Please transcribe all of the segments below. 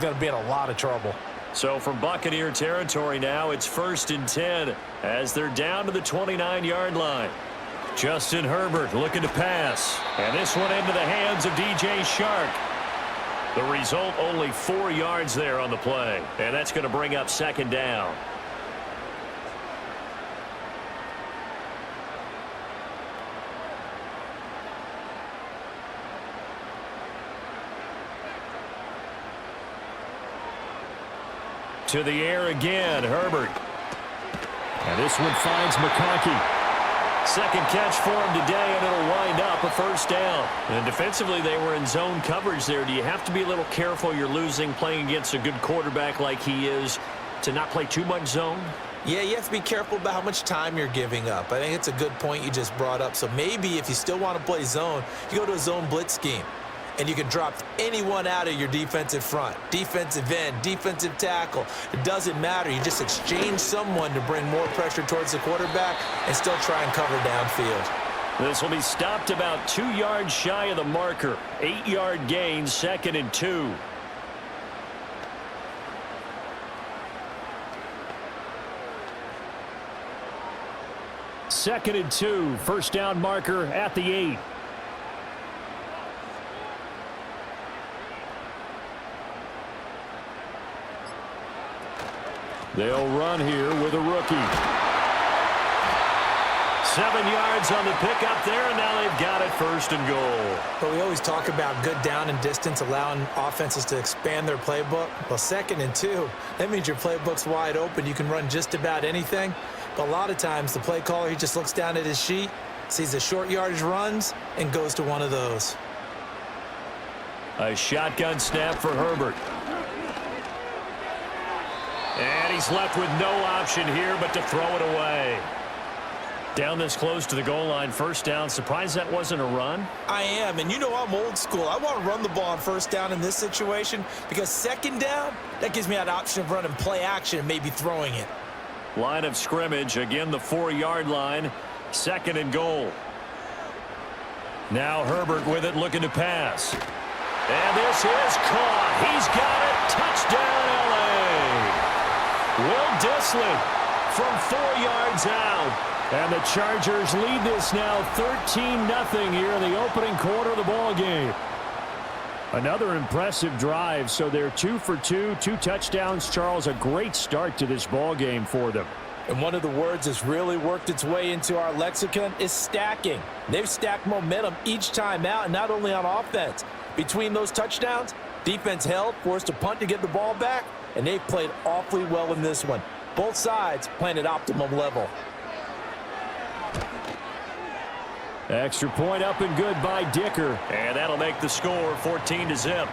Going to be in a lot of trouble. So from Buccaneer territory now, it's 1st and 10 as they're down to the 29-yard line. Justin Herbert looking to pass. And this one into the hands of DJ Shark. The result, only 4 yards there on the play. And that's going to bring up 2nd down. To the air again, Herbert. And this one finds McConkey. 2nd catch for him today, and it'll wind up a 1st down. And defensively, they were in zone coverage there. Do you have to be a little careful you're losing playing against a good quarterback like he is to not play too much zone? Yeah, you have to be careful about how much time you're giving up. I think it's a good point you just brought up. So maybe if you still want to play zone, you go to a zone blitz scheme. And you can drop anyone out of your defensive front, defensive end, defensive tackle. It doesn't matter. You just exchange someone to bring more pressure towards the quarterback and still try and cover downfield. This will be stopped about 2 yards shy of the marker. 8-yard gain, 2nd and 2. Second and 2, 1st down marker at the 8. They'll run here with a rookie. 7 yards on the pickup there, and now they've got it 1st and goal. But we always talk about good down and distance, allowing offenses to expand their playbook. Well, 2nd and 2, that means your playbook's wide open. You can run just about anything. But a lot of times, the play caller, he just looks down at his sheet, sees the short yardage runs, and goes to one of those. A shotgun snap for Herbert. And he's left with no option here but to throw it away. Down this close to the goal line, 1st down. Surprised that wasn't a run? I am, and you know I'm old school. I want to run the ball on 1st down in this situation because 2nd down, that gives me that option of running play action and maybe throwing it. Line of scrimmage, again the 4-yard line, 2nd and goal. Now Herbert with it, looking to pass. And this is caught. He's got it. Touchdown, L.A. Will Disley from 4 yards out. And the Chargers lead this now 13-0 here in the opening quarter of the ball game. Another impressive drive, so they're 2 for 2, 2 touchdowns. Charles, a great start to this ball game for them. And one of the words that's really worked its way into our lexicon is stacking. They've stacked momentum each time out, and not only on offense. Between those touchdowns, defense held, forced a punt to get the ball back, and they've played awfully well in this one. Both sides playing at optimum level. Extra point up and good by Dicker. And that'll make the score 14-0.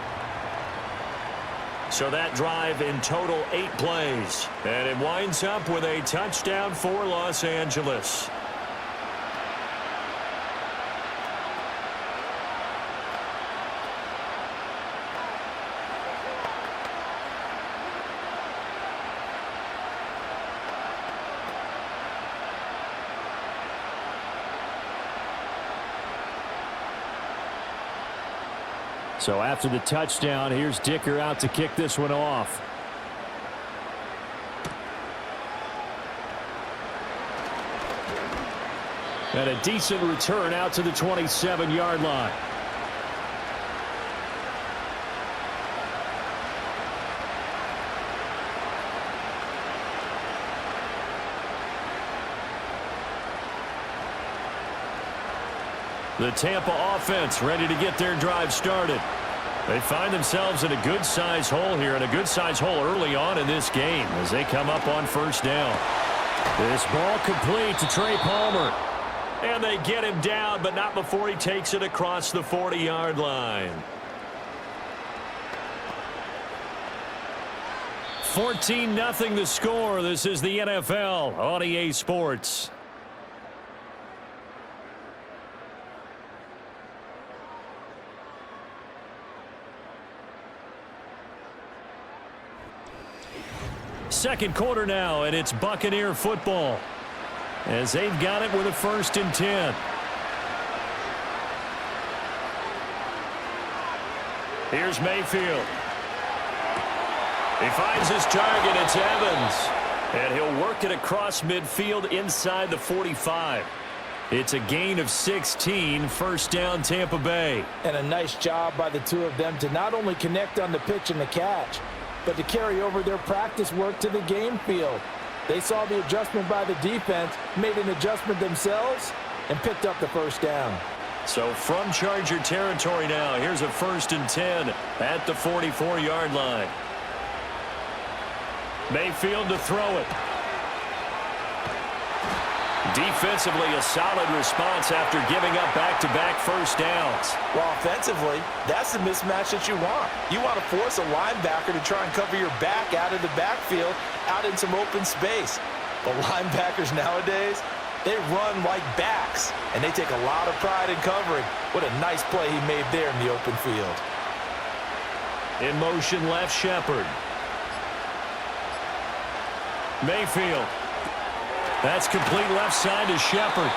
So that drive in total 8 plays. And it winds up with a touchdown for Los Angeles. So after the touchdown, here's Dicker out to kick this one off. And a decent return out to the 27-yard line. The Tampa offense ready to get their drive started. They find themselves in a good-sized hole here, and a good-sized hole early on in this game as they come up on 1st down. This ball complete to Trey Palmer. And they get him down, but not before he takes it across the 40-yard line. 14-0 the score. This is the NFL on EA Sports. Second quarter now, and it's Buccaneer football as they've got it with a 1st and 10. Here's Mayfield. He finds his target. It's Evans. And he'll work it across midfield inside the 45. It's a gain of 16, first down Tampa Bay. And a nice job by the two of them to not only connect on the pitch and the catch, but to carry over their practice work to the game field. They saw the adjustment by the defense, made an adjustment themselves, and picked up the first down. So from Charger territory now, here's a 1st and 10 at the 44-yard line. Mayfield to throw it. Defensively, a solid response after giving up back-to-back first downs. Well, offensively, that's the mismatch that you want. You want to force a linebacker to try and cover your back out of the backfield, out in some open space. But linebackers nowadays, they run like backs, and they take a lot of pride in covering. What a nice play he made there in the open field. In motion left, Shepard. Mayfield. That's complete left side to Shepard.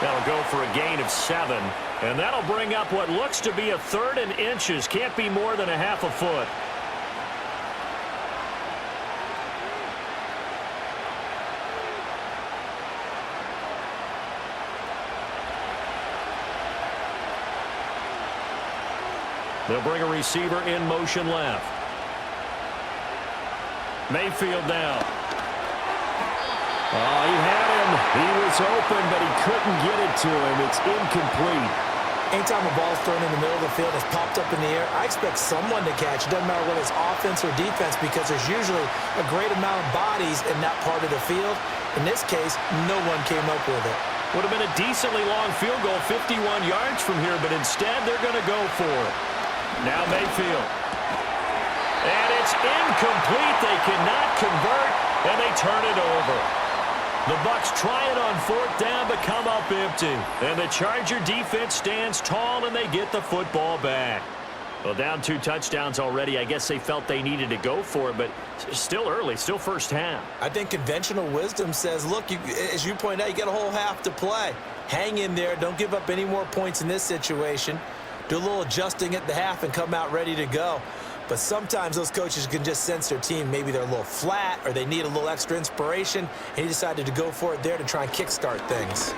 That'll go for a gain of 7. And that'll bring up what looks to be a 3rd and inches. Can't be more than a half a foot. They'll bring a receiver in motion left. Mayfield now. Oh, he had him. He was open, but he couldn't get it to him. It's incomplete. Anytime a ball's thrown in the middle of the field, it's popped up in the air, I expect someone to catch. It doesn't matter whether it's offense or defense because there's usually a great amount of bodies in that part of the field. In this case, no one came up with it. Would have been a decently long field goal, 51 yards from here, but instead they're going to go for it. Now Mayfield. And it's incomplete. They cannot convert, and they turn it over. The Bucs try it on 4th down, but come up empty. And the Charger defense stands tall, and they get the football back. Well, down 2 touchdowns already. I guess they felt they needed to go for it, but still early, still first half. I think conventional wisdom says, look, as you point out, you got a whole half to play. Hang in there. Don't give up any more points in this situation. Do a little adjusting at the half and come out ready to go. But sometimes those coaches can just sense their team. Maybe they're a little flat or they need a little extra inspiration, and he decided to go for it there to try and kickstart things.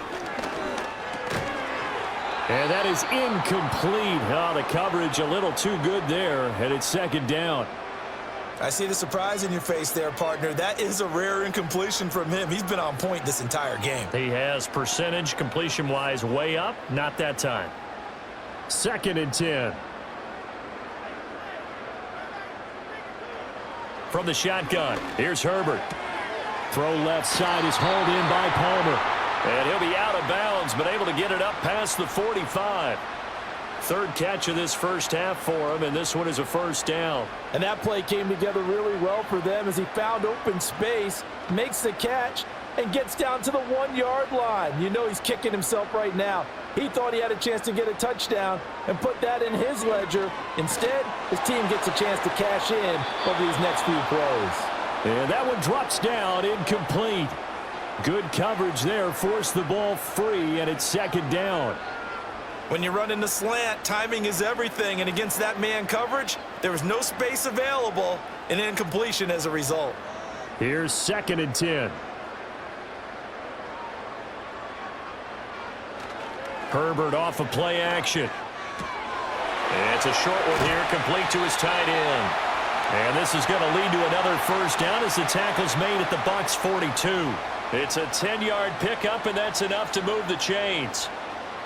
And that is incomplete. Oh, the coverage a little too good there, and it's 2nd down. I see the surprise in your face there, partner. That is a rare incompletion from him. He's been on point this entire game. He has percentage completion-wise way up. Not that time. 2nd and 10. From the shotgun, here's Herbert. Throw left side is hauled in by Palmer. And he'll be out of bounds, but able to get it up past the 45. 3rd catch of this first half for him, and this one is a first down. And that play came together really well for them as he found open space, makes the catch, and gets down to the 1-yard line. You know he's kicking himself right now. He thought he had a chance to get a touchdown and put that in his ledger. Instead, his team gets a chance to cash in over these next few plays. And that one drops down, incomplete. Good coverage there, forced the ball free, and it's 2nd down. When you run in the slant, timing is everything, and against that man coverage, there was no space available, and incompletion as a result. Here's 2nd and 10. Herbert off of play action. It's a short one here, complete to his tight end. And this is going to lead to another first down as the tackle's made at the Bucs 42. It's a 10-yard pickup, and that's enough to move the chains.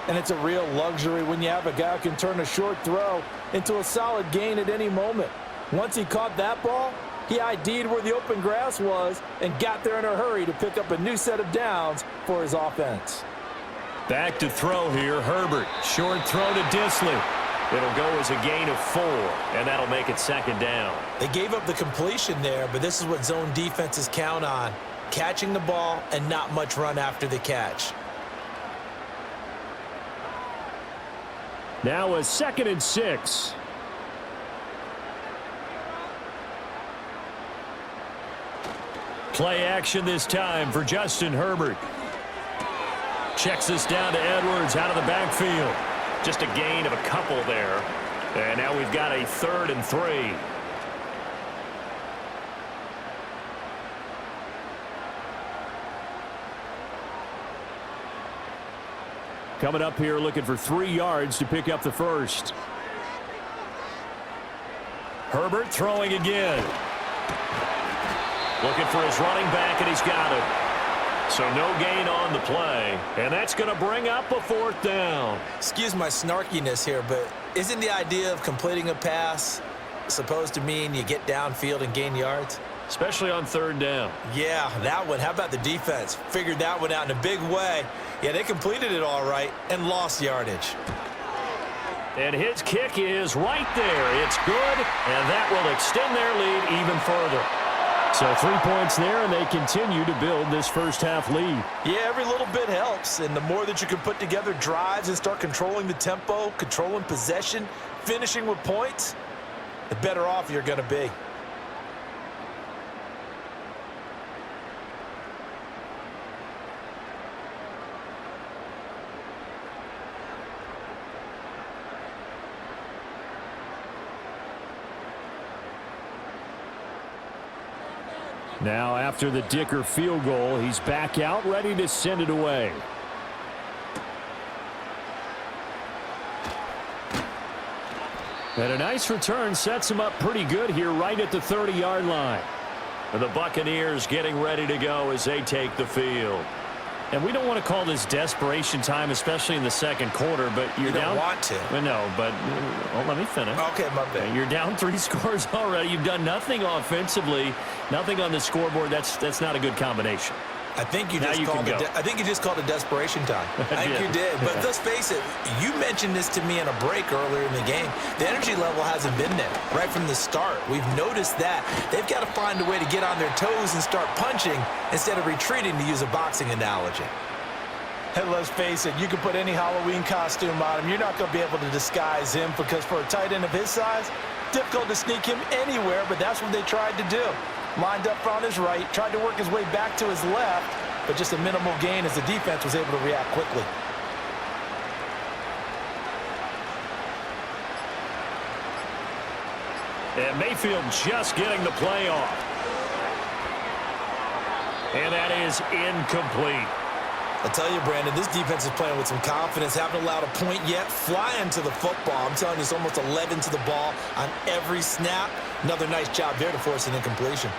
And it's a real luxury when you have a guy who can turn a short throw into a solid gain at any moment. Once he caught that ball, he ID'd where the open grass was and got there in a hurry to pick up a new set of downs for his offense. Back to throw here, Herbert. Short throw to Disley. It'll go as a gain of 4, and that'll make it 2nd down. They gave up the completion there, but this is what zone defenses count on. Catching the ball and not much run after the catch. Now a 2nd and 6. Play action this time for Justin Herbert. Checks this down to Edwards out of the backfield. Just a gain of a couple there. And now we've got a 3rd and 3. Coming up here looking for 3 yards to pick up the first. Herbert throwing again. Looking for his running back, and he's got it. So no gain on the play, and that's going to bring up a 4th down. Excuse my snarkiness here, but isn't the idea of completing a pass supposed to mean you get downfield and gain yards? Especially on 3rd down. Yeah, that one. How about the defense? Figured that one out in a big way. Yeah, they completed it all right and lost yardage. And his kick is right there. It's good, and that will extend their lead even further. So 3 points there, and they continue to build this first half lead. Yeah, every little bit helps, and the more that you can put together drives and start controlling the tempo, controlling possession, finishing with points, the better off you're going to be. Now after the Dicker field goal, he's back out ready to send it away. And a nice return sets him up pretty good here right at the 30-yard line. And the Buccaneers getting ready to go as they take the field. And we don't want to call this desperation time, especially in the second quarter, but you're down. You don't want to. No, but let me finish. Okay, my bad. You're down 3 scores already. You've done nothing offensively, nothing on the scoreboard. That's not a good combination. I think you just called it desperation time. I think you did. But let's face it, you mentioned this to me in a break earlier in the game. The energy level hasn't been there right from the start. We've noticed that. They've got to find a way to get on their toes and start punching instead of retreating, to use a boxing analogy. Hey, let's face it, you can put any Halloween costume on him. You're not going to be able to disguise him, because for a tight end of his size, difficult to sneak him anywhere, but that's what they tried to do. Lined up on his right, tried to work his way back to his left, but just a minimal gain as the defense was able to react quickly. And Mayfield just getting the play off. And that is incomplete. I tell you, Brandon, this defense is playing with some confidence. Haven't allowed a point yet. Flying to the football. I'm telling you, it's almost 11 to the ball on every snap. Another nice job there to force an incompletion.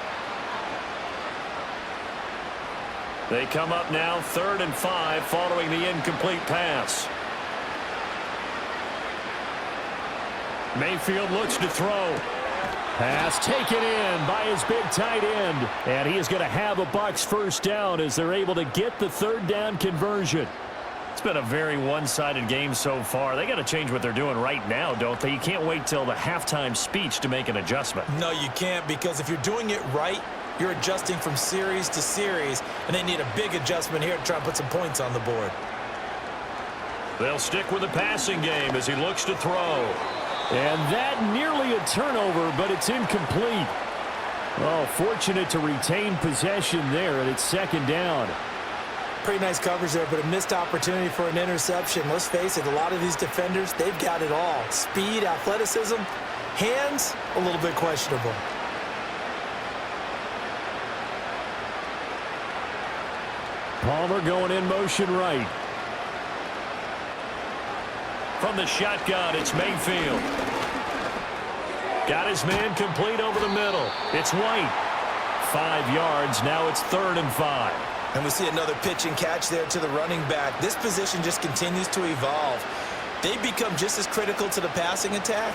They come up now 3rd and 5 following the incomplete pass. Mayfield looks to throw. Pass taken in by his big tight end. And he is going to have a Bucs first down as they're able to get the 3rd down conversion. It's been a very one-sided game so far. They got to change what they're doing right now, don't they? You can't wait till the halftime speech to make an adjustment. No, you can't, because if you're doing it right, you're adjusting from series to series, and they need a big adjustment here to try and put some points on the board. They'll stick with the passing game as he looks to throw. And that nearly a turnover, but it's incomplete. Oh, fortunate to retain possession there, and it's 2nd down. Pretty nice coverage there, but a missed opportunity for an interception. Let's face it, a lot of these defenders, they've got it all. Speed, athleticism, hands, a little bit questionable. Palmer going in motion right. From the shotgun, it's Mayfield. Got his man complete over the middle. It's White. 5 yards. Now it's 3rd and 5. And we see another pitch and catch there to the running back. This position just continues to evolve. They become just as critical to the passing attack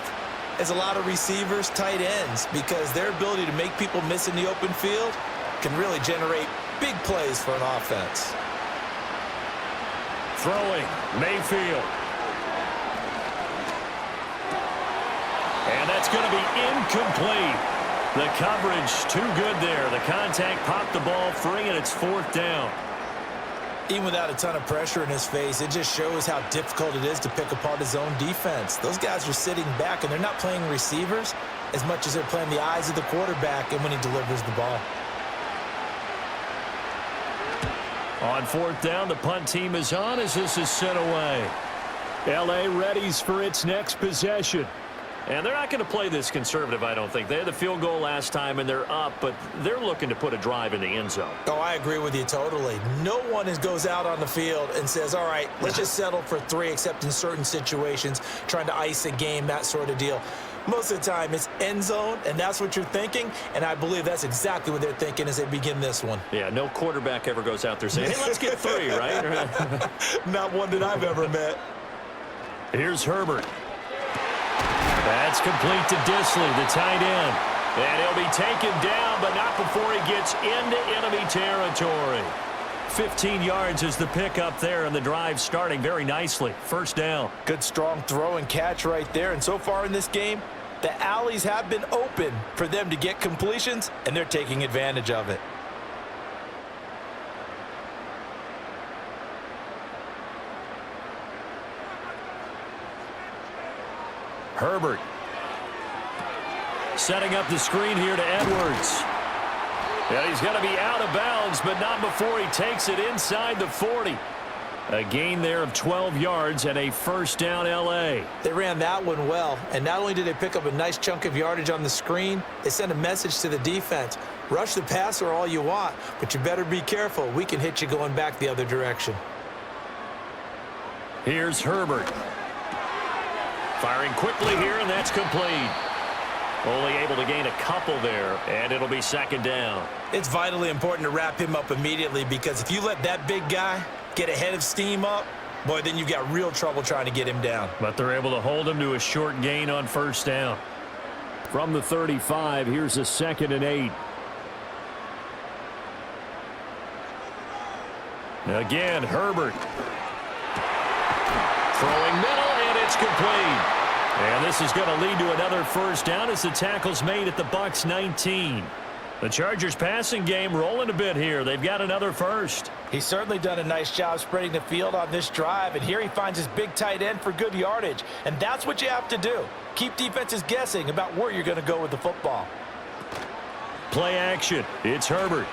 as a lot of receivers, tight ends, because their ability to make people miss in the open field can really generate big plays for an offense. Throwing, Mayfield. And that's going to be incomplete. The coverage too good there. The contact popped the ball free, and it's 4th down. Even without a ton of pressure in his face, it just shows how difficult it is to pick apart his own defense. Those guys are sitting back, and they're not playing receivers as much as they're playing the eyes of the quarterback and when he delivers the ball. On 4th down, the punt team is on as this is sent away. L.A. readies for its next possession. And they're not going to play this conservative, I don't think. They had the field goal last time, and they're up, but they're looking to put a drive in the end zone. Oh, I agree with you totally. No one goes out on the field and says, all right, let's just settle for 3, except in certain situations, trying to ice a game, that sort of deal. Most of the time, it's end zone, and that's what you're thinking, and I believe that's exactly what they're thinking as they begin this one. Yeah, no quarterback ever goes out there saying, hey, let's get 3, right? Not one that I've ever met. Here's Herbert. That's complete to Disley, the tight end. And he'll be taken down, but not before he gets into enemy territory. 15 yards is the pickup there, and the drive starting very nicely. First down. Good, strong throw and catch right there. And so far in this game, the alleys have been open for them to get completions, and they're taking advantage of it. Herbert. Setting up the screen here to Edwards. Yeah, he's going to be out of bounds, but not before he takes it inside the 40. A gain there of 12 yards and a first down L.A. They ran that one well, and not only did they pick up a nice chunk of yardage on the screen, they sent a message to the defense. Rush the passer all you want, but you better be careful. We can hit you going back the other direction. Here's Herbert. Firing quickly here, and that's complete. Only able to gain a couple there, and it'll be second down. It's vitally important to wrap him up immediately, because if you let that big guy get ahead of steam up, boy, then you've got real trouble trying to get him down. But they're able to hold him to a short gain on first down. From the 35, here's a 2nd and 8. Again, Herbert. Throwing middle, and it's complete. And this is going to lead to another first down as the tackle's made at the Bucs 19. The Chargers passing game rolling a bit here. They've got another first. He's certainly done a nice job spreading the field on this drive, and here he finds his big tight end for good yardage. And that's what you have to do. Keep defenses guessing about where you're going to go with the football. Play action. It's Herbert.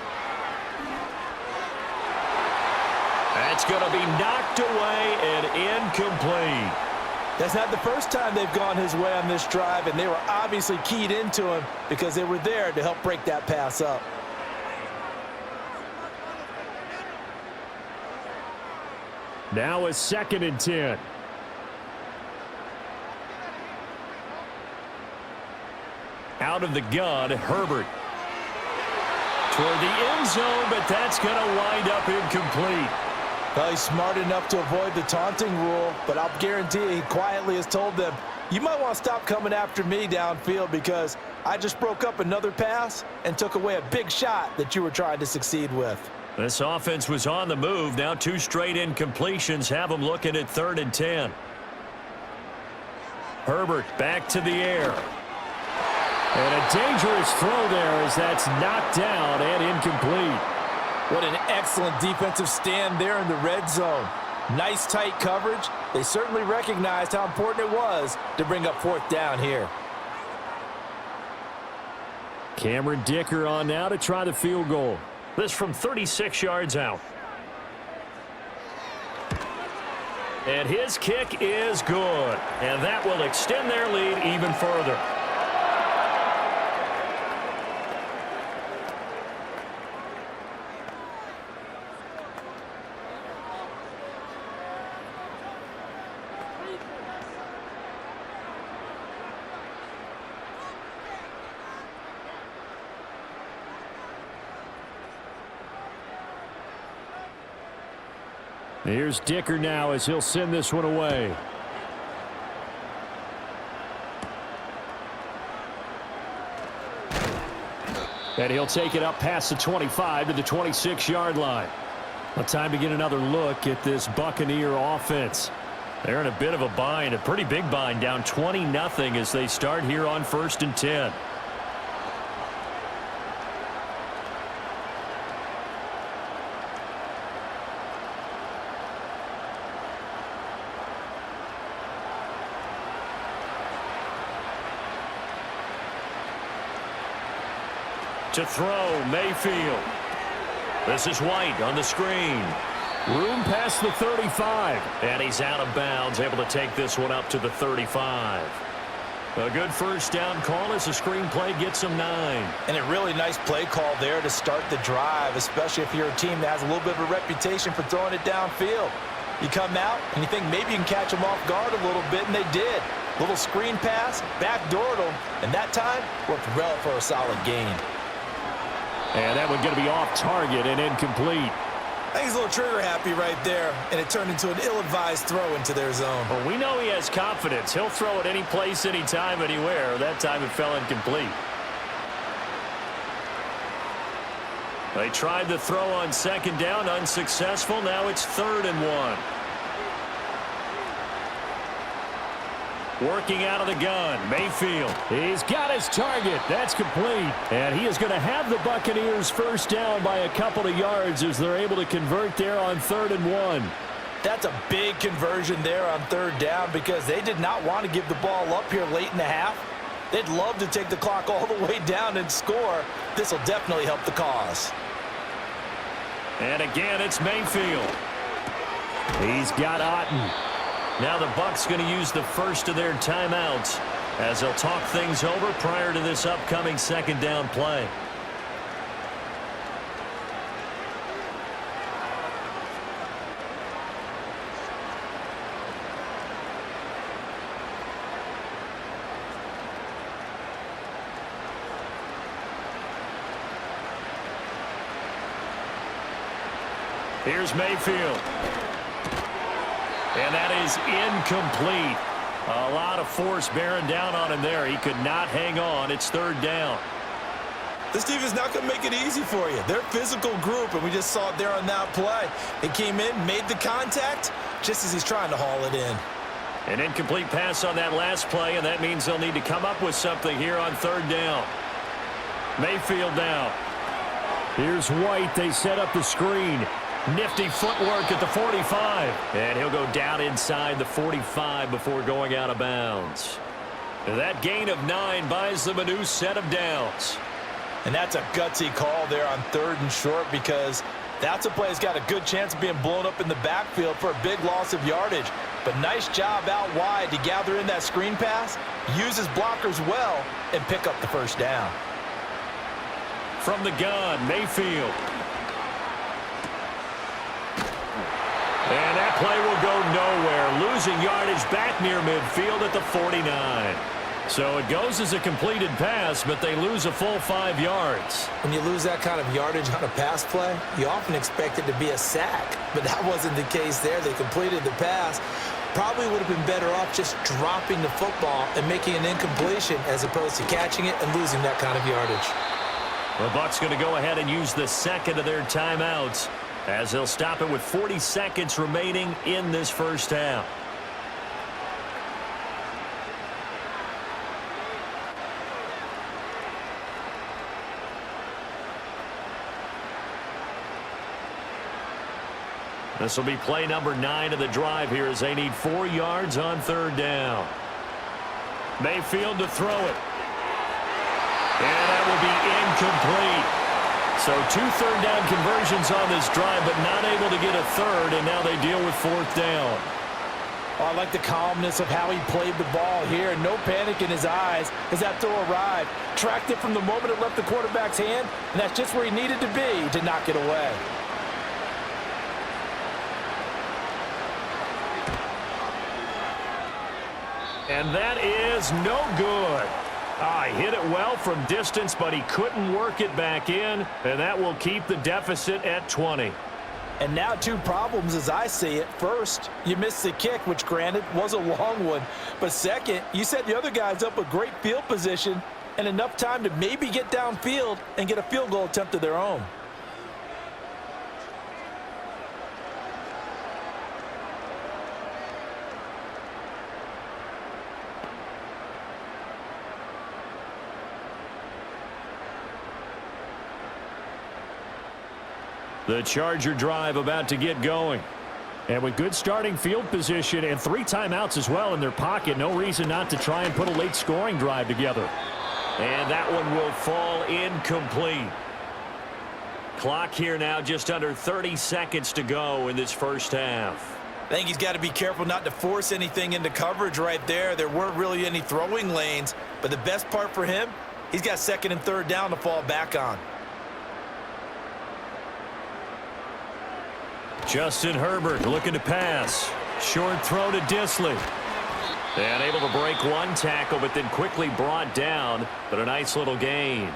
That's going to be knocked away and incomplete. That's not the first time they've gone his way on this drive, and they were obviously keyed into him because they were there to help break that pass up. Now a 2nd and 10. Out of the gun, Herbert. Toward the end zone, but that's going to wind up incomplete. Well, he's smart enough to avoid the taunting rule, but I'll guarantee he quietly has told them, you might want to stop coming after me downfield because I just broke up another pass and took away a big shot that you were trying to succeed with. This offense was on the move. Now 2 straight incompletions have them looking at 3rd and 10. Herbert back to the air. And a dangerous throw there as that's knocked down and incomplete. What an excellent defensive stand there in the red zone. Nice tight coverage. They certainly recognized how important it was to bring up 4th down here. Cameron Dicker on now to try the field goal. This from 36 yards out. And his kick is good. And that will extend their lead even further. Here's Dicker now as he'll send this one away. And he'll take it up past the 25 to the 26-yard line. Well, time to get another look at this Buccaneer offense. They're in a bit of a bind, a pretty big bind, down 20-0 as they start here on 1st and 10. To throw, Mayfield. This is White on the screen. Room past the 35. And he's out of bounds, able to take this one up to the 35. A good first down call as the screenplay gets them 9. And a really nice play call there to start the drive, especially if you're a team that has a little bit of a reputation for throwing it downfield. You come out and you think maybe you can catch them off guard a little bit, and they did. Little screen pass, backdoored them, and that time worked well for a solid gain. And that one going to be off target and incomplete. I think he's a little trigger happy right there, and it turned into an ill-advised throw into their zone. Well, we know he has confidence. He'll throw it any place, anytime, anywhere. That time it fell incomplete. They tried the throw on second down, unsuccessful. Now it's 3rd and 1. Working out of the gun, Mayfield. He's got his target. That's complete. And he is going to have the Buccaneers first down by a couple of yards as they're able to convert there on 3rd and 1. That's a big conversion there on 3rd down because they did not want to give the ball up here late in the half. They'd love to take the clock all the way down and score. This will definitely help the cause. And again, it's Mayfield. He's got Otten. Now the Bucs going to use the first of their timeouts as they'll talk things over prior to this upcoming second down play. Here's Mayfield. And that is incomplete. A lot of force bearing down on him there. He could not hang on. It's 3rd down. This defense not going to make it easy for you. They're a physical group, and we just saw it there on that play. He came in, made the contact, just as he's trying to haul it in. An incomplete pass on that last play, and that means they'll need to come up with something here on 3rd down. Mayfield now. Here's White. They set up the screen. Nifty footwork at the 45. And he'll go down inside the 45 before going out of bounds. That gain of 9 buys them a new set of downs. And that's a gutsy call there on 3rd and short because that's a play that's got a good chance of being blown up in the backfield for a big loss of yardage. But nice job out wide to gather in that screen pass, use his blockers well, and pick up the first down. From the gun, Mayfield. And that play will go nowhere. Losing yardage back near midfield at the 49. So it goes as a completed pass, but they lose a full 5 yards. When you lose that kind of yardage on a pass play, you often expect it to be a sack. But that wasn't the case there. They completed the pass. Probably would have been better off just dropping the football and making an incompletion as opposed to catching it and losing that kind of yardage. The Bucs going to go ahead and use the second of their timeouts as they'll stop it with 40 seconds remaining in this first half. This will be play number 9 of the drive here as they need 4 yards on 3rd down. Mayfield to throw it. And that will be incomplete. So 2 3rd down conversions on this drive, but not able to get a 3rd, and now they deal with 4th down. Oh, I like the calmness of how he played the ball here. No panic in his eyes as that throw arrived. Tracked it from the moment it left the quarterback's hand, and that's just where he needed to be to knock it away. And that is no good. He hit it well from distance, but he couldn't work it back in, and that will keep the deficit at 20. And now 2 problems as I see it. First, you missed the kick, which granted was a long one. But second, you set the other guys up with great field position and enough time to maybe get downfield and get a field goal attempt of their own. The Charger drive about to get going. And with good starting field position and 3 timeouts as well in their pocket, no reason not to try and put a late scoring drive together. And that one will fall incomplete. Clock here now just under 30 seconds to go in this first half. I think he's got to be careful not to force anything into coverage right there. There weren't really any throwing lanes, but the best part for him, he's got second and third down to fall back on. Justin Herbert looking to pass. Short throw to Disley. And able to break one tackle, but then quickly brought down, but a nice little gain.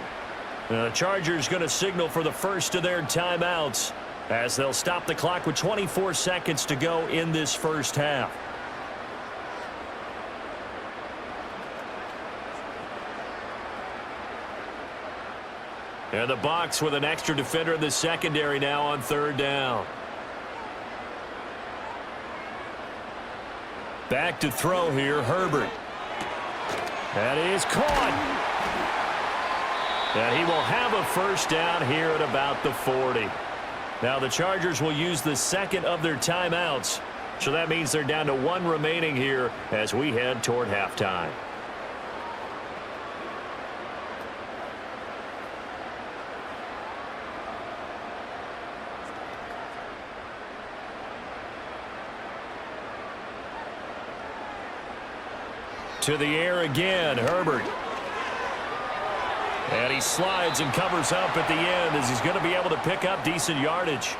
The Chargers going to signal for the first of their timeouts as they'll stop the clock with 24 seconds to go in this first half. And the Bucs with an extra defender in the secondary now on third down. Back to throw here, Herbert. That is caught. And he will have a first down here at about the 40. Now the Chargers will use the second of their timeouts. So that means they're down to one remaining here as we head toward halftime. To the air again, Herbert. And he slides and covers up at the end as he's going to be able to pick up decent yardage.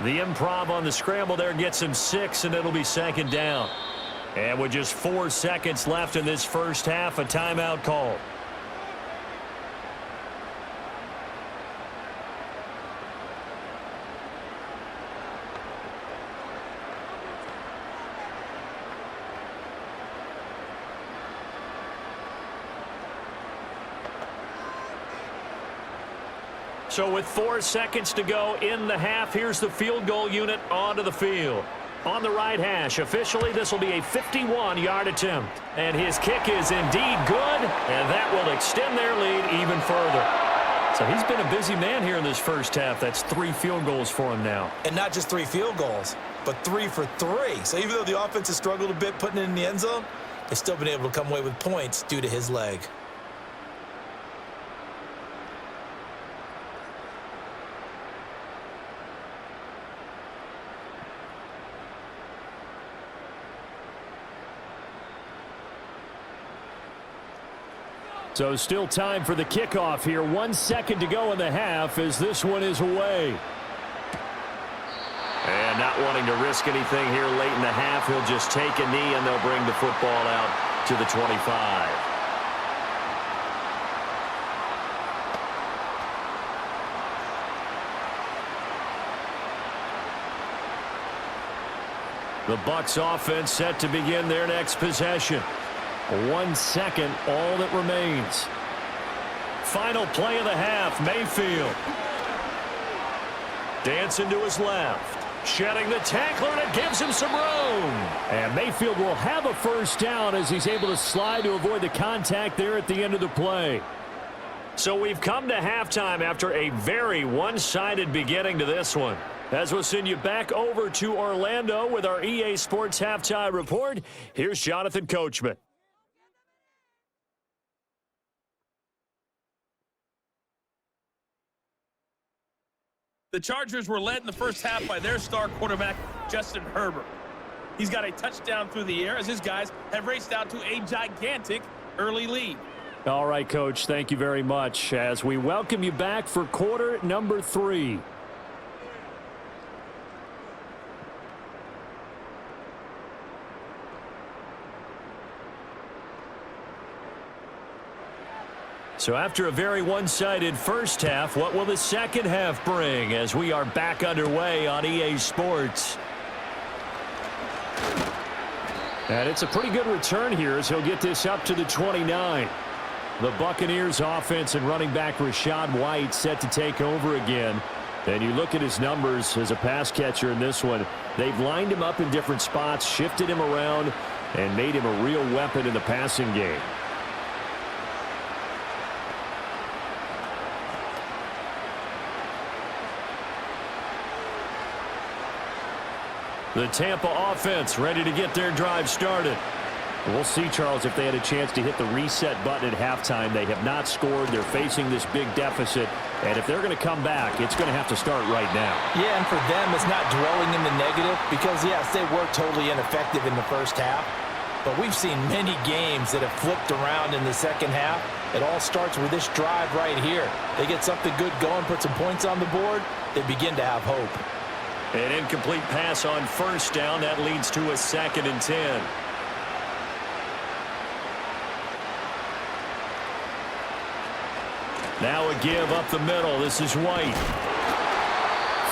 The improv on the scramble there gets him 6, and it'll be second down. And with just 4 seconds left in this first half, a timeout call. So with 4 seconds to go in the half, here's the field goal unit onto the field. On the right hash, officially this will be a 51-yard attempt. And his kick is indeed good, and that will extend their lead even further. So he's been a busy man here in this first half. That's 3 field goals for him now. And not just 3 field goals, but 3 for 3. So even though the offense has struggled a bit putting it in the end zone, they've still been able to come away with points due to his leg. So still time for the kickoff here. 1 second to go in the half as this one is away. And not wanting to risk anything here late in the half, he'll just take a knee and they'll bring the football out to the 25. The Bucs offense set to begin their next possession. 1 second, all that remains. Final play of the half, Mayfield. Dancing to his left. Shedding the tackler, and it gives him some room. And Mayfield will have a first down as he's able to slide to avoid the contact there at the end of the play. So we've come to halftime after a very one-sided beginning to this one. As we'll send you back over to Orlando with our EA Sports Halftime Report, here's Jonathan Coachman. The Chargers were led in the first half by their star quarterback, Justin Herbert. He's got a touchdown through the air as his guys have raced out to a gigantic early lead. All right, Coach, thank you very much as we welcome you back for quarter number 3. So after a very one-sided first half, what will the second half bring as we are back underway on EA Sports? And it's a pretty good return here as he'll get this up to the 29. The Buccaneers offense and running back Rachaad White set to take over again. And you look at his numbers as a pass catcher in this one. They've lined him up in different spots, shifted him around, and made him a real weapon in the passing game. The Tampa offense ready to get their drive started. We'll see, Charles, if they had a chance to hit the reset button at halftime. They have not scored. They're facing this big deficit. And if they're going to come back, it's going to have to start right now. Yeah, and for them, it's not dwelling in the negative because, yes, they were totally ineffective in the first half. But we've seen many games that have flipped around in the second half. It all starts with this drive right here. They get something good going, put some points on the board, they begin to have hope. An incomplete pass on first down. That leads to a 2nd and 10. Now a give up the middle. This is White.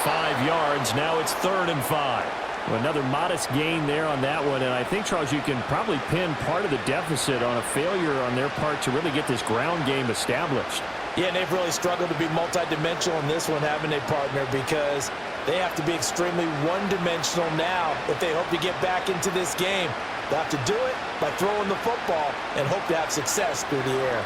5 yards. Now it's 3rd and 5. Well, another modest gain there on that one. And I think, Charles, you can probably pin part of the deficit on a failure on their part to really get this ground game established. Yeah, and they've really struggled to be multidimensional in this one, haven't they, partner? Because they have to be extremely one-dimensional now if they hope to get back into this game. They have to do it by throwing the football and hope to have success through the air.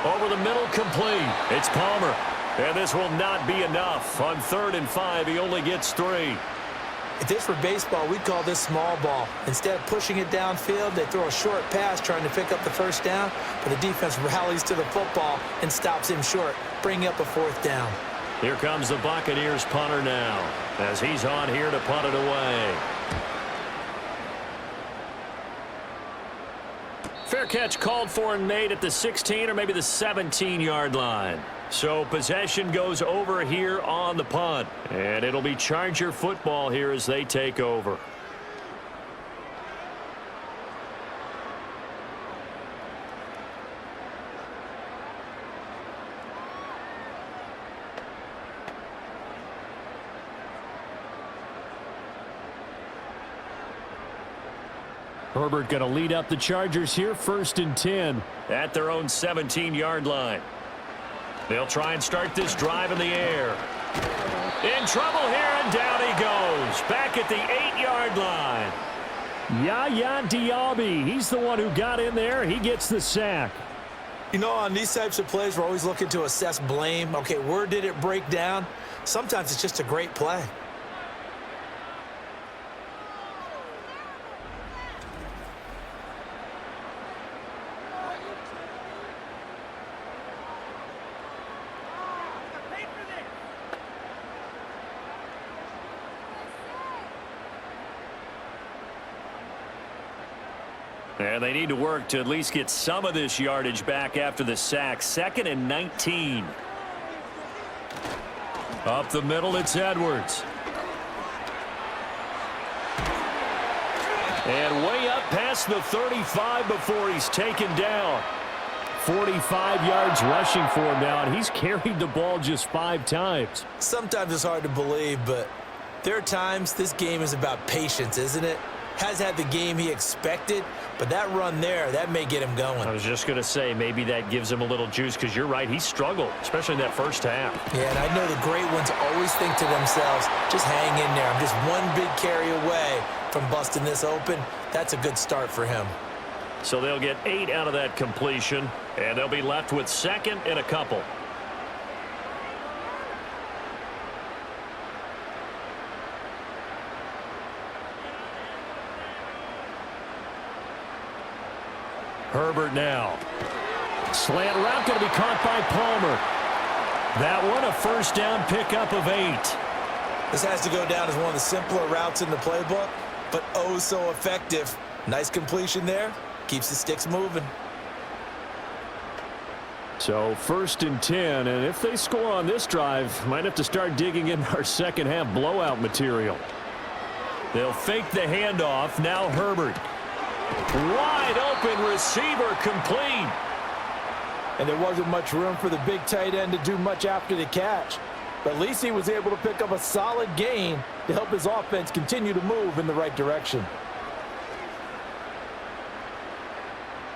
Over the middle, complete. It's Palmer. And this will not be enough. On 3rd and 5, he only gets 3. If this were baseball, we'd call this small ball. Instead of pushing it downfield, they throw a short pass trying to pick up the first down, but the defense rallies to the football and stops him short, bringing up a 4th down. Here comes the Buccaneers punter now, as he's on here to punt it away. Fair catch called for and made at the 16 or maybe the 17-yard line. So possession goes over here on the punt. And it'll be Charger football here as they take over. Herbert going to lead up the Chargers here, 1st and 10 at their own 17-yard line. They'll try and start this drive in the air. In trouble here, and down he goes. Back at the 8-yard line. Yaya Diaby, he's the one who got in there. He gets the sack. You know, on these types of plays, we're always looking to assess blame. Okay, where did it break down? Sometimes it's just a great play. And they need to work to at least get some of this yardage back after the sack. 2nd and 19. Up the middle, it's Edwards. And way up past the 35 before he's taken down. 45 yards rushing for him now, and he's carried the ball just 5 times. Sometimes it's hard to believe, but there are times this game is about patience, isn't it? Has had the game he expected, but that run there, that may get him going. I was just going to say, maybe that gives him a little juice, because you're right, he struggled, especially in that first half. Yeah, and I know the great ones always think to themselves, just hang in there. I'm just one big carry away from busting this open. That's a good start for him. So they'll get 8 out of that completion, and they'll be left with 2nd and a couple. Herbert now. Slant route going to be caught by Palmer. That one a 1st down pickup of 8. This has to go down as one of the simpler routes in the playbook, but oh so effective. Nice completion there. Keeps the sticks moving. So 1st and 10, and if they score on this drive, might have to start digging in our second half blowout material. They'll fake the handoff. Now Herbert. Wide open receiver, complete. And there wasn't much room for the big tight end to do much after the catch. But at least he was able to pick up a solid gain to help his offense continue to move in the right direction.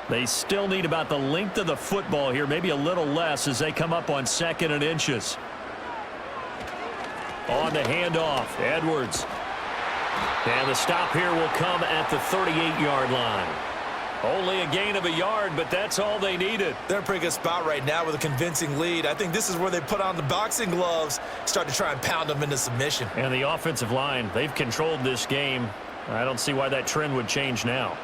They still need about the length of the football here, maybe a little less as they come up on 2nd and inches. On the handoff, Edwards. And the stop here will come at the 38-yard line. Only a gain of a yard, but that's all they needed. They're in a pretty good spot right now with a convincing lead. I think this is where they put on the boxing gloves, start to try and pound them into submission. And the offensive line, they've controlled this game. I don't see why that trend would change now.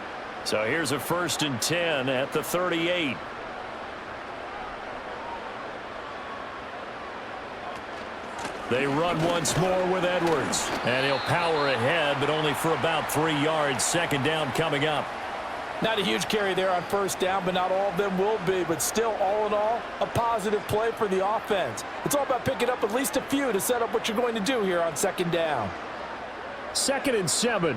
So here's a 1st and 10 at the 38. They run once more with Edwards. And he'll power ahead, but only for about 3 yards. 2nd down coming up. Not a huge carry there on 1st down, but not all of them will be. But still, all in all, a positive play for the offense. It's all about picking up at least a few to set up what you're going to do here on 2nd down. 2nd and 7.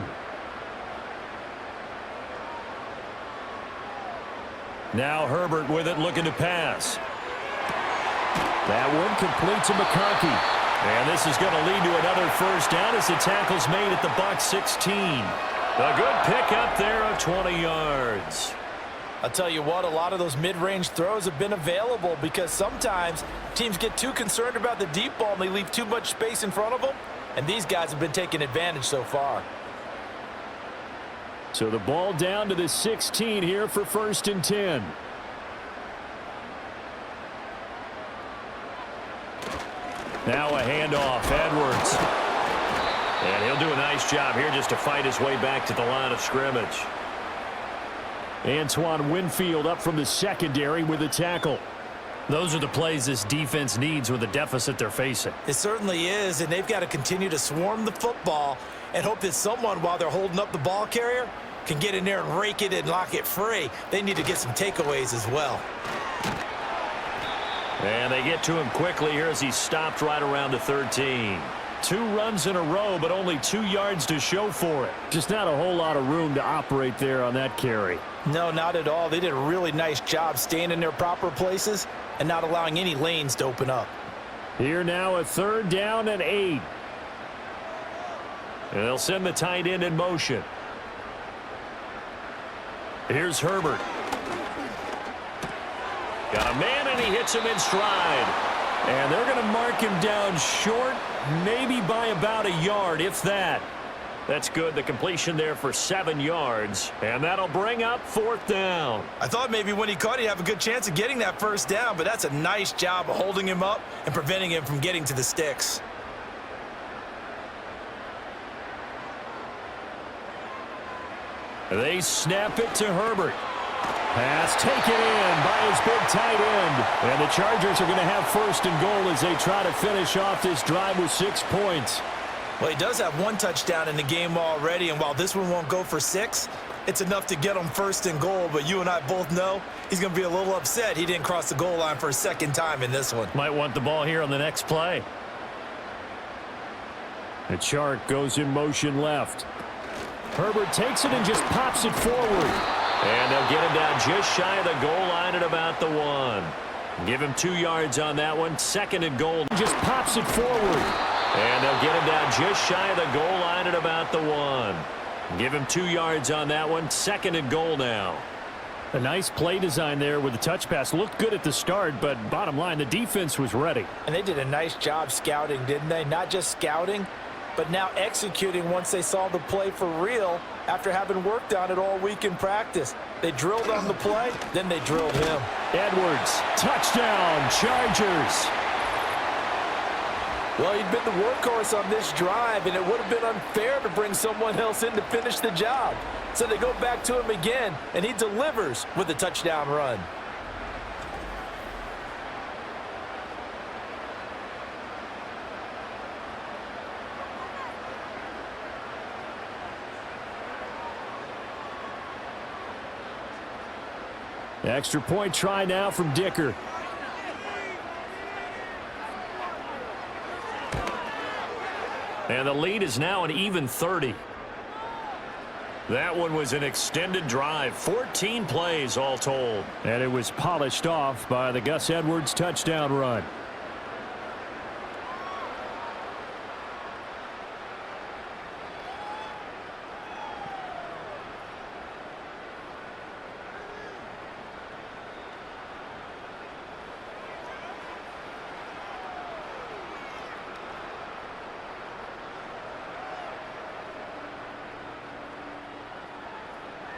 Now Herbert with it, looking to pass. That one complete to McCarthy. And this is going to lead to another 1st down as the tackle's made at the Bucs 16. A good pickup there of 20 yards. I'll tell you what, a lot of those mid-range throws have been available because sometimes teams get too concerned about the deep ball and they leave too much space in front of them. And these guys have been taking advantage so far. So the ball down to the 16 here for 1st and 10. Now a handoff, Edwards. And he'll do a nice job here just to fight his way back to the line of scrimmage. Antoine Winfield up from the secondary with a tackle. Those are the plays this defense needs with the deficit they're facing. It certainly is, and they've got to continue to swarm the football and hope that someone, while they're holding up the ball carrier, can get in there and rake it and lock it free. They need to get some takeaways as well. And they get to him quickly here as he's stopped right around the 13. 2 runs in a row, but only 2 yards to show for it. Just not a whole lot of room to operate there on that carry. No, not at all. They did a really nice job staying in their proper places and not allowing any lanes to open up. Here now a 3rd down and 8. And they'll send the tight end in motion. Here's Herbert. Got a man, and he hits him in stride. And they're going to mark him down short, maybe by about a yard, if that. That's good. The completion there for 7 yards. And that'll bring up 4th down. I thought maybe when he caught, he'd have a good chance of getting that 1st down, but that's a nice job of holding him up and preventing him from getting to the sticks. They snap it to Herbert. Pass taken in by his big tight end. And the Chargers are going to have 1st and goal as they try to finish off this drive with 6 points. Well, he does have 1 touchdown in the game already, and while this one won't go for 6, it's enough to get him 1st and goal. But you and I both know he's going to be a little upset he didn't cross the goal line for a 2nd time in this one. Might want the ball here on the next play. The Chark goes in motion left. Herbert takes it and just pops it forward. And they'll get him down just shy of the goal line at about the 1. Give him 2 yards on that one. 2nd and goal. Just pops it forward. And they'll get him down just shy of the goal line at about the 1. Give him 2 yards on that one. 2nd and goal now. A nice play design there with the touch pass. Looked good at the start, but bottom line, the defense was ready. And they did a nice job scouting, didn't they? Not just scouting, but now executing once they saw the play for real after having worked on it all week in practice. They drilled on the play, then they drilled him. Edwards, touchdown, Chargers. Well, he'd been the workhorse on this drive, and it would have been unfair to bring someone else in to finish the job. So they go back to him again, and he delivers with a touchdown run. Extra point try now from Dicker. And the lead is now an even 30. That one was an extended drive, 14 plays all told. And it was polished off by the Gus Edwards touchdown run.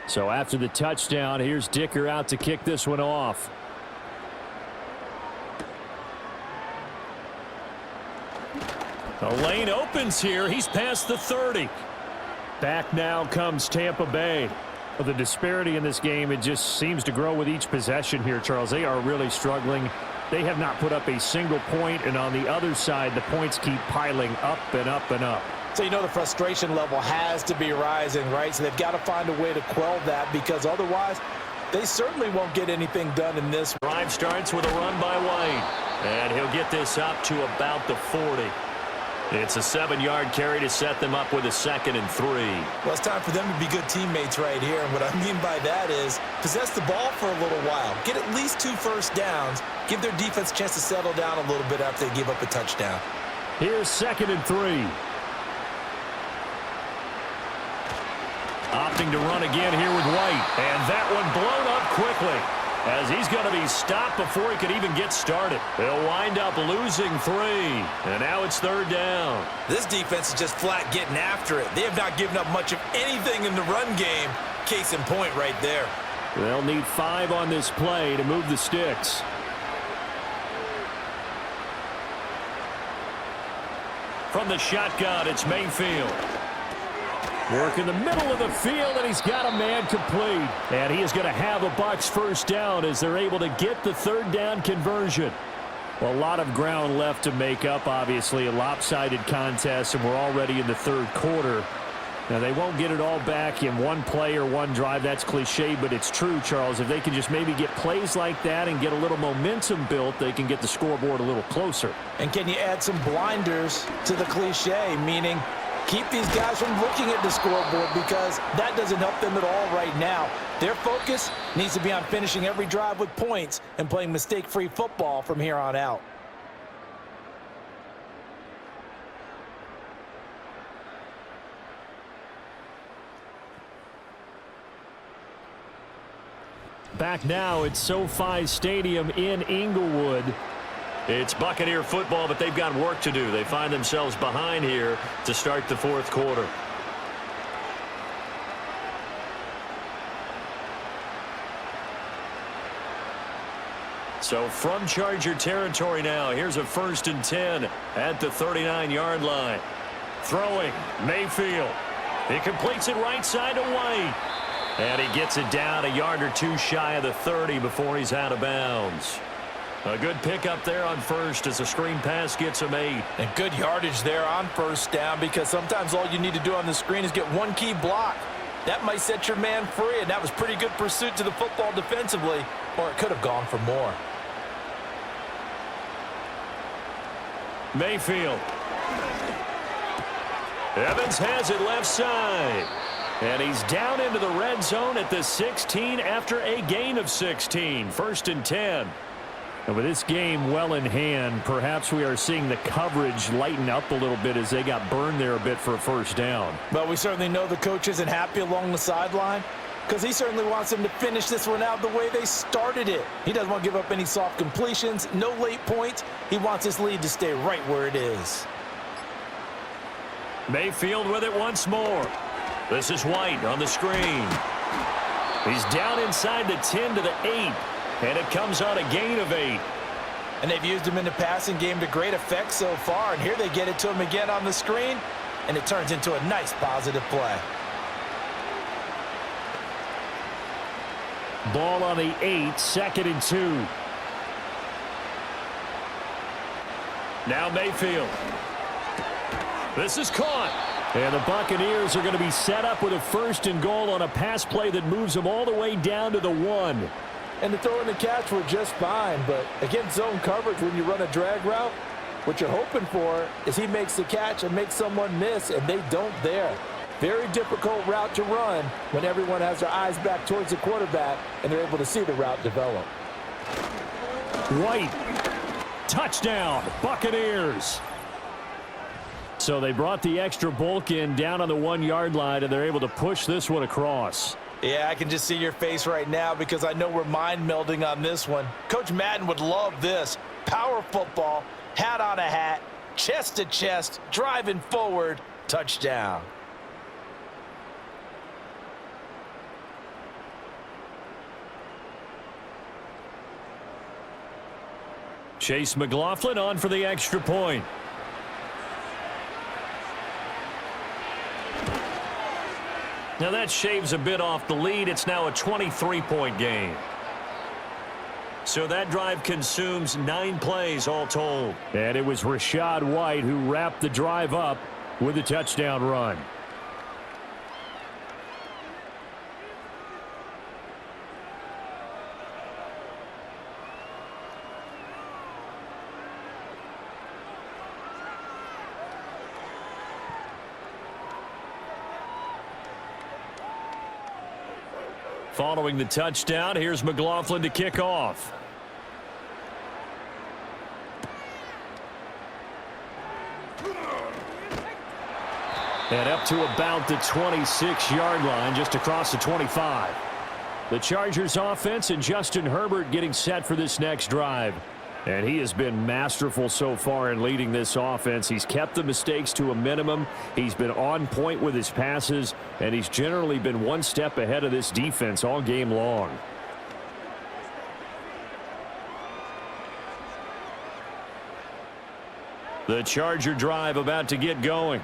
So after the touchdown, here's Dicker out to kick this one off. The lane opens here. He's past the 30. Back now comes Tampa Bay. Well, the disparity in this game, it just seems to grow with each possession here, Charles. They are really struggling. They have not put up a single point, and on the other side, the points keep piling up and up and up. So you know the frustration level has to be rising, right? So they've got to find a way to quell that, because otherwise they certainly won't get anything done in this. Drive starts with a run by White, and he'll get this up to about the 40. It's a 7-yard carry to set them up with a 2nd and 3. Well, it's time for them to be good teammates right here. And what I mean by that is possess the ball for a little while. Get at least 2 first downs. Give their defense a chance to settle down a little bit after they give up a touchdown. Here's 2nd and 3. Opting to run again here with White. And that one blown up quickly, as he's going to be stopped before he could even get started. They'll wind up losing 3. And now it's 3rd down. This defense is just flat getting after it. They have not given up much of anything in the run game. Case in point right there. They'll need 5 on this play to move the sticks. From the shotgun, it's Mayfield. Work in the middle of the field, and he's got a man complete. And he is going to have a Bucs first down as they're able to get the 3rd down conversion. Well, a lot of ground left to make up, obviously. A lopsided contest, and we're already in the 3rd quarter. Now, they won't get it all back in one play or one drive. That's cliche, but it's true, Charles. If they can just maybe get plays like that and get a little momentum built, they can get the scoreboard a little closer. And can you add some blinders to the cliche, meaning keep these guys from looking at the scoreboard, because that doesn't help them at all right now. Their focus needs to be on finishing every drive with points and playing mistake-free football from here on out. Back now at SoFi Stadium in Inglewood. It's Buccaneer football, but they've got work to do. They find themselves behind here to start the 4th quarter. So from Charger territory now, here's a 1st and 10 at the 39-yard line. Throwing, Mayfield. He completes it right side to White. And he gets it down a yard or 2 shy of the 30 before he's out of bounds. A good pickup there on first as the screen pass gets him 8. And good yardage there on 1st down, because sometimes all you need to do on the screen is get one key block. That might set your man free, and that was pretty good pursuit to the football defensively, or it could have gone for more. Mayfield. Evans has it left side. And he's down into the red zone at the 16 after a gain of 16. 1st and 10. And with this game well in hand, perhaps we are seeing the coverage lighten up a little bit as they got burned there a bit for a 1st down. But we certainly know the coach isn't happy along the sideline, because he certainly wants them to finish this one out the way they started it. He doesn't want to give up any soft completions, no late points. He wants his lead to stay right where it is. Mayfield with it once more. This is White on the screen. He's down inside the 10 to the 8. And it comes on a gain of 8. And they've used him in the passing game to great effect so far. And here they get it to him again on the screen. And it turns into a nice positive play. Ball on the 8, 2nd and 2. Now Mayfield. This is caught. And the Buccaneers are going to be set up with a 1st and goal on a pass play that moves them all the way down to the 1. And the throw and the catch were just fine, but against zone coverage, when you run a drag route, what you're hoping for is he makes the catch and makes someone miss, and they don't there. Very difficult route to run when everyone has their eyes back towards the quarterback and they're able to see the route develop. White. Touchdown, Buccaneers. So they brought the extra bulk in down on the 1-yard line, and they're able to push this one across. Yeah, I can just see your face right now, because I know we're mind melding on this one. Coach Madden would love this. Power football, hat on a hat, chest to chest, driving forward, touchdown. Chase McLaughlin on for the extra point. Now that shaves a bit off the lead. It's now a 23-point game. So that drive consumes 9 plays all told. And it was Rachaad White who wrapped the drive up with a touchdown run. Following the touchdown, here's McLaughlin to kick off. And up to about the 26-yard line, just across the 25. The Chargers offense and Justin Herbert getting set for this next drive. And he has been masterful so far in leading this offense. He's kept the mistakes to a minimum. He's been on point with his passes, and he's generally been one step ahead of this defense all game long. The Charger drive about to get going.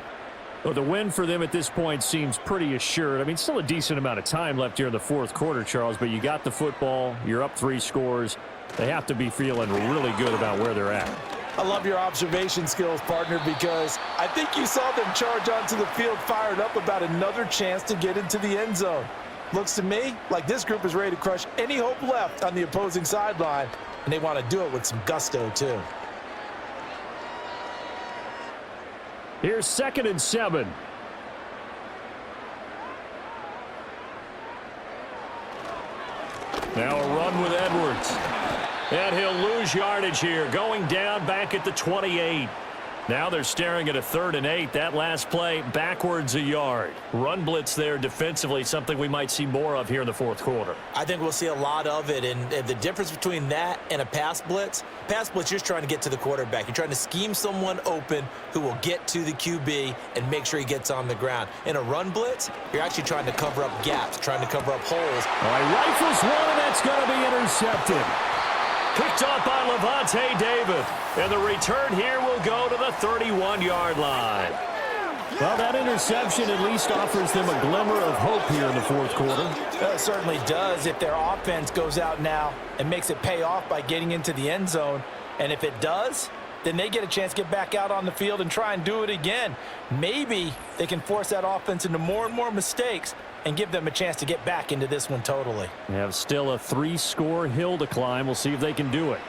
Well, the win for them at this point seems pretty assured. I mean, still a decent amount of time left here in the fourth quarter, Charles, but you got the football. You're up 3 scores. They have to be feeling really good about where they're at. I love your observation skills, partner, because I think you saw them charge onto the field fired up about another chance to get into the end zone. Looks to me like this group is ready to crush any hope left on the opposing sideline, and they want to do it with some gusto, too. Here's 2nd and 7. Now a run with Edwards. And he'll lose yardage here, going down back at the 28. Now they're staring at a 3rd and 8. That last play backwards a yard. Run blitz there defensively, something we might see more of here in the fourth quarter. I think we'll see a lot of it, and the difference between that and a pass blitz, you're just trying to get to the quarterback. You're trying to scheme someone open who will get to the QB and make sure he gets on the ground. In a run blitz, you're actually trying to cover up gaps, trying to cover up holes. All right, rifles one, and that's going to be intercepted. Picked off by Levante David. And the return here will go to the 31-yard line. Well, that interception at least offers them a glimmer of hope here in the fourth quarter. It certainly does if their offense goes out now and makes it pay off by getting into the end zone. And if it does, then they get a chance to get back out on the field and try and do it again. Maybe they can force that offense into more and more mistakes and give them a chance to get back into this one totally. They have still a 3-score hill to climb. We'll see if they can do it.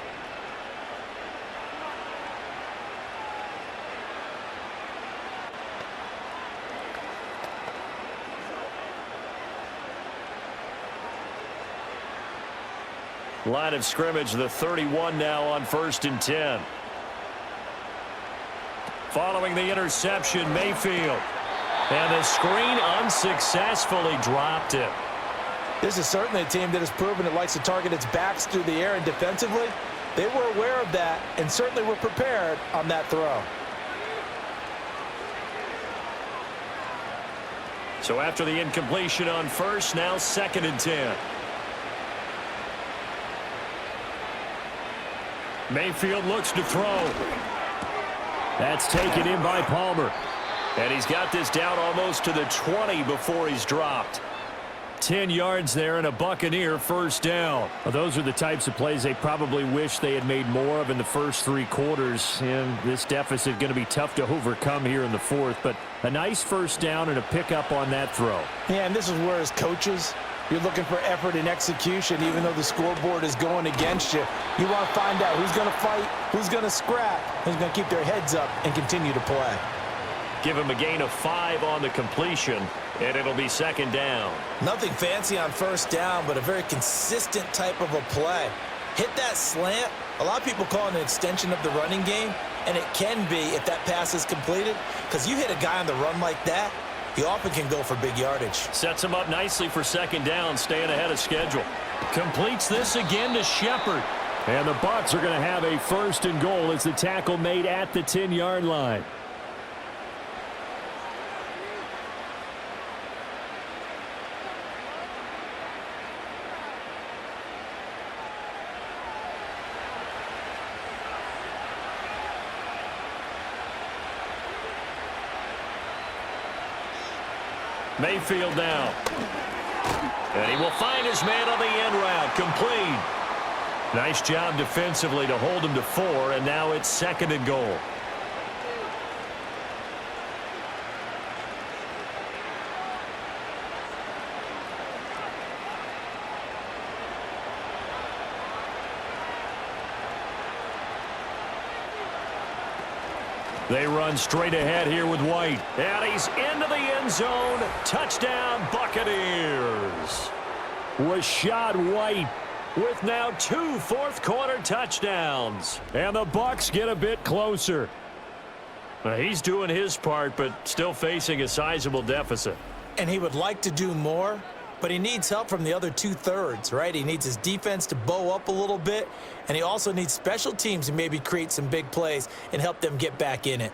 Line of scrimmage, the 31 now on 1st and 10. Following the interception, Mayfield. And the screen unsuccessfully dropped it. This is certainly a team that has proven it likes to target its backs through the air, and defensively, they were aware of that and certainly were prepared on that throw. So after the incompletion on 1st, now 2nd and 10. Mayfield looks to throw. That's taken in by Palmer. And he's got this down almost to the 20 before he's dropped. 10 yards there and a Buccaneer first down. Well, those are the types of plays they probably wish they had made more of in the first 3 quarters. And this deficit going to be tough to overcome here in the fourth. But a nice first down and a pickup on that throw. Yeah, and this is where as coaches, you're looking for effort and execution, even though the scoreboard is going against you. You want to find out who's going to fight, who's going to scrap, who's going to keep their heads up and continue to play. Give him a gain of 5 on the completion, and it'll be 2nd down. Nothing fancy on 1st down, but a very consistent type of a play. Hit that slant. A lot of people call it an extension of the running game, and it can be if that pass is completed, because you hit a guy on the run like that, he often can go for big yardage. Sets him up nicely for 2nd down, staying ahead of schedule. Completes this again to Shepard. And the Bucs are going to have a 1st and goal as the tackle made at the 10-yard line. Mayfield now. And he will find his man on the end route. Complete. Nice job defensively to hold him to 4, and now it's 2nd and goal. They run straight ahead here with White. And he's into the end zone. Touchdown, Buccaneers. Rashad White with now 2 fourth-quarter touchdowns. And the Bucs get a bit closer. He's doing his part, but still facing a sizable deficit. And he would like to do more, but he needs help from the other 2/3, right? He needs his defense to bow up a little bit, and he also needs special teams to maybe create some big plays and help them get back in it.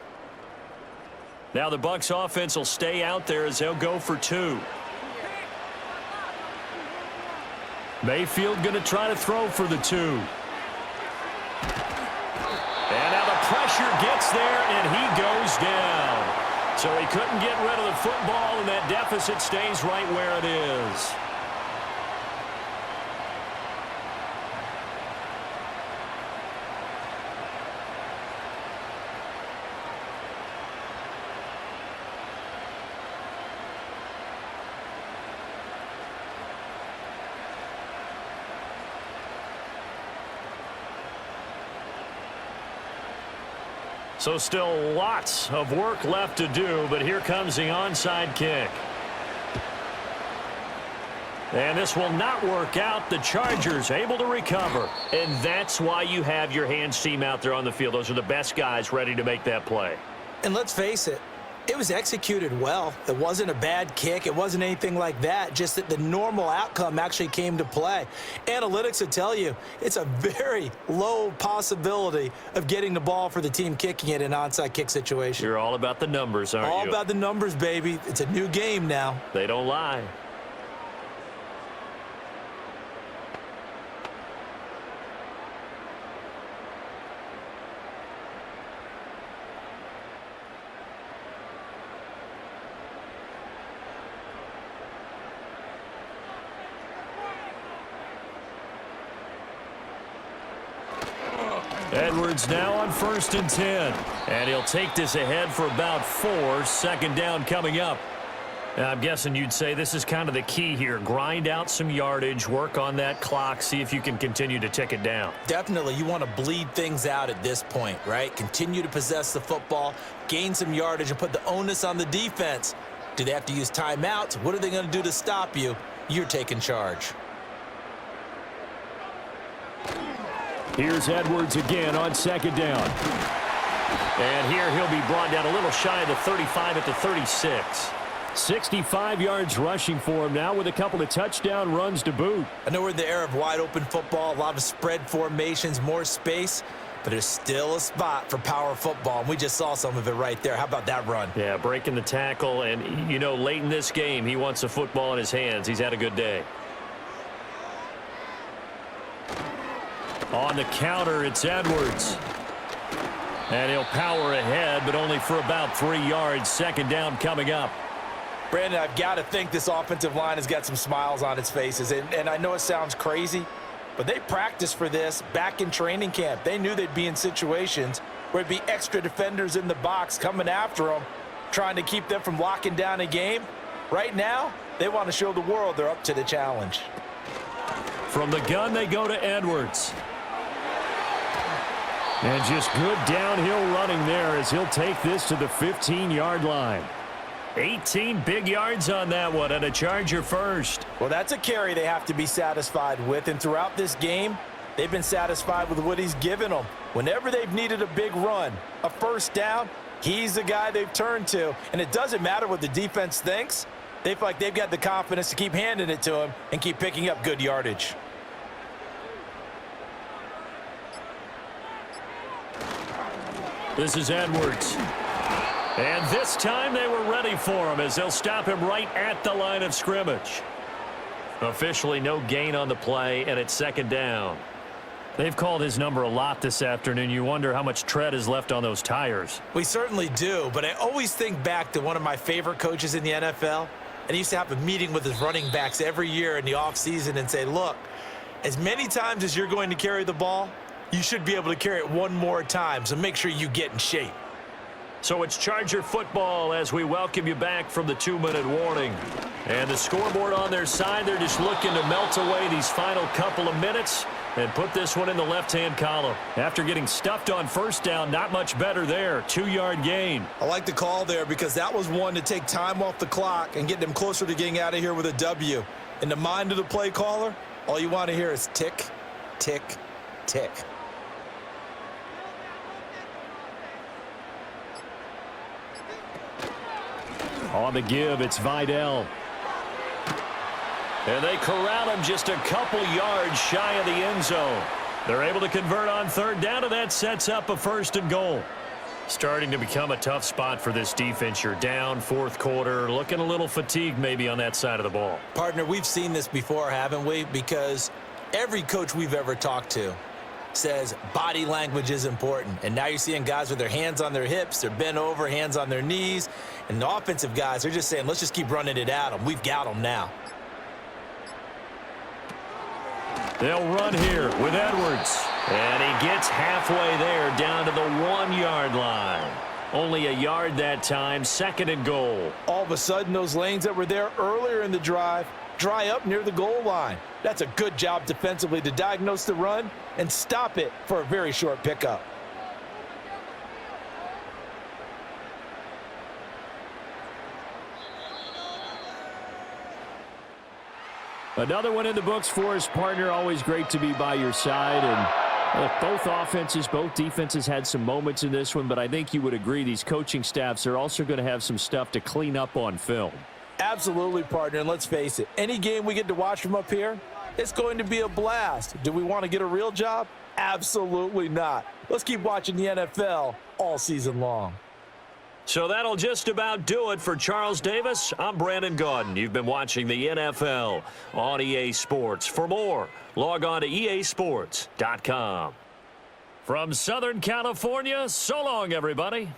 Now the Bucs offense will stay out there as they'll go for 2. Mayfield going to try to throw for the 2. And now the pressure gets there, and he goes down. So he couldn't get rid of the football, and that deficit stays right where it is. So still lots of work left to do, but here comes the onside kick. And this will not work out. The Chargers able to recover. And that's why you have your hands team out there on the field. Those are the best guys ready to make that play. And let's face it, it was executed well. It wasn't a bad kick. It wasn't anything like that. Just that the normal outcome actually came to play. Analytics will tell you it's a very low possibility of getting the ball for the team kicking it in an onside kick situation. You're all about the numbers, aren't you? All about the numbers, baby. It's a new game now. They don't lie. Edwards now on 1st and 10. And he'll take this ahead for about 4. 2nd down coming up. And I'm guessing you'd say this is kind of the key here. Grind out some yardage, work on that clock, see if you can continue to tick it down. Definitely, you want to bleed things out at this point, right? Continue to possess the football, gain some yardage, and put the onus on the defense. Do they have to use timeouts? What are they going to do to stop you? You're taking charge. Here's Edwards again on 2nd down. And here he'll be brought down a little shy of the 35 at the 36. 65 yards rushing for him now with a couple of touchdown runs to boot. I know we're in the era of wide-open football, a lot of spread formations, more space, but there's still a spot for power football, and we just saw some of it right there. How about that run? Yeah, breaking the tackle, and, you know, late in this game, he wants the football in his hands. He's had a good day. On the counter, it's Edwards. And he'll power ahead, but only for about 3 yards. 2nd down coming up. Brandon, I've got to think this offensive line has got some smiles on its faces. And I know it sounds crazy, but they practiced for this back in training camp. They knew they'd be in situations where it'd be extra defenders in the box coming after them, trying to keep them from locking down a game. Right now, they want to show the world they're up to the challenge. From the gun, they go to Edwards. And just good downhill running there as he'll take this to the 15-yard line. 18 big yards on that one, and a Charger first. Well, that's a carry they have to be satisfied with, and throughout this game, they've been satisfied with what he's given them. Whenever they've needed a big run, a 1st down, he's the guy they've turned to, and it doesn't matter what the defense thinks. They feel like they've got the confidence to keep handing it to him and keep picking up good yardage. This is Edwards. And this time they were ready for him as they'll stop him right at the line of scrimmage. Officially no gain on the play, and it's 2nd down. They've called his number a lot this afternoon. You wonder how much tread is left on those tires. We certainly do, but I always think back to one of my favorite coaches in the NFL, and he used to have a meeting with his running backs every year in the offseason and say, look, as many times as you're going to carry the ball, you should be able to carry it one more time, so make sure you get in shape. So it's Charger football as we welcome you back from the 2-minute warning. And the scoreboard on their side, they're just looking to melt away these final couple of minutes and put this one in the left-hand column. After getting stuffed on first down, not much better there. 2-yard gain. I like the call there because that was one to take time off the clock and get them closer to getting out of here with a W. In the mind of the play caller, all you want to hear is tick, tick, tick. On the give, it's Vidal. And they corral him just a couple yards shy of the end zone. They're able to convert on third down, and that sets up a 1st and goal. Starting to become a tough spot for this defense. You're down fourth quarter, looking a little fatigued maybe on that side of the ball. Partner, we've seen this before, haven't we? Because every coach we've ever talked to says body language is important. And now you're seeing guys with their hands on their hips, they're bent over, hands on their knees. And the offensive guys, they're just saying, let's just keep running it at them. We've got them now. They'll run here with Edwards. And he gets halfway there down to the 1-yard line. Only a yard that time, 2nd and goal. All of a sudden, those lanes that were there earlier in the drive dry up near the goal line. That's a good job defensively to diagnose the run and stop it for a very short pickup. Another one in the books for his partner. Always great to be by your side. And look, both offenses, both defenses had some moments in this one, but I think you would agree these coaching staffs are also going to have some stuff to clean up on film. Absolutely, partner, and let's face it, any game we get to watch from up here, it's going to be a blast. Do we want to get a real job? Absolutely not. Let's keep watching the NFL all season long. So that'll just about do it for Charles Davis. I'm Brandon Gaudin. You've been watching the NFL on EA Sports. For more, log on to easports.com. From Southern California, so long, everybody.